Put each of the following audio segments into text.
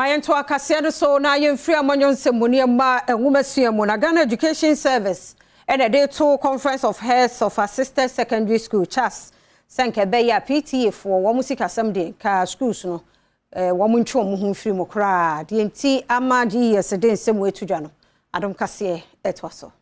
Mayento Kasee so na yemfiri amonyo nsemmuni ma enwumasuamu na Ghana Education Service and a day to Conference of Heads of Assisted Secondary School CHASS senke beya PTA for wo musika samde ka schools no wo muntwo mu humfiri mo kra de enti ama GES de nsemu etudwa no Adom Kasee etwaso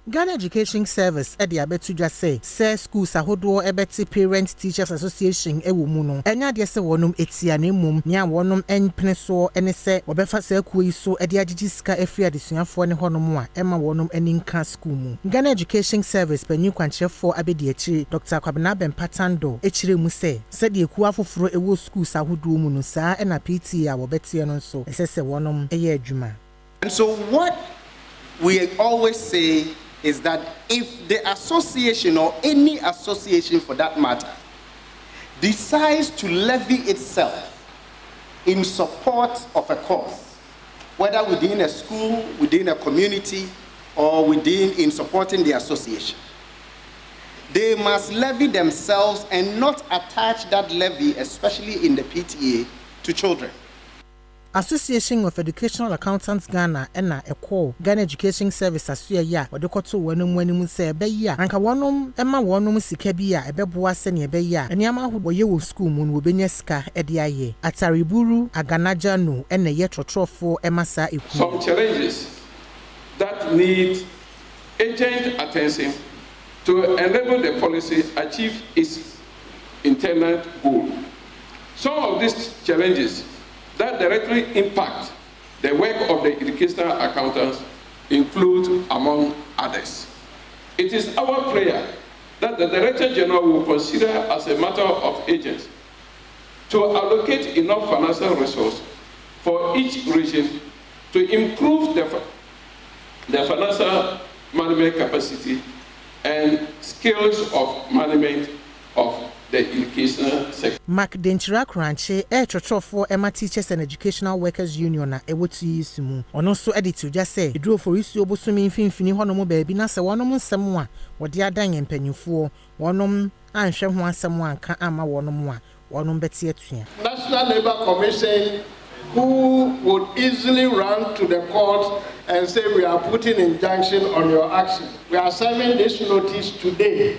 Ghana Education Service at the Abetudja say schools ahodo ebeti Parent Teachers Association ewo mu no enya de se wonum etiane mum nya wonum enpene so ene se obefa se akuyi so e de agigi sika efri adesuafo ne honom a ema wonum eninka school mu Ghana Education Service panyu kwanchefo abedi achi Dr. Kwabena Bempatando echire mu se de eku afoforo ewo schools ahodo mu no saa ena PTA a wobeti no so esese wonum eye adwuma. And so what we always say is that if the association or any association for that matter decides to levy itself in support of a cause, whether within a school, within a community, or within in supporting the association, they must levy themselves and not attach that levy, especially in the PTA, to children. Association of Educational Accountants Ghana ena eko Ghana Education Service asuya ya wadekoto wonum wanimu se ebeya anka wonum ema wonum sika bia ebeboa se ne ebeya eniama ahodo ye wo school mu no obenya sika ede aye atariburu aganaja no ena ye trotrofo emasa eku. Some challenges that need urgent attention to enable the policy achieve its intended goal. Some of these challenges that directly impact the work of the educational accountants include, among others. It is our prayer that the Director General will consider as a matter of urgency to allocate enough financial resources for each region to improve the financial management capacity and skills of management of the educational sector. Mark Denchira Kranche trotrofo Emma Teachers and Educational Workers Union na ewotu yisumu ono so editor just say idro for isu obosumi mfimfini hono baabi na se wonom nsem a wode adan empanyufo wonom anhwe ho asem anka ama wonom a wonom beti atua. National Labour Commission who would easily run to the court and say we are putting injunction on your action. We are serving this notice today.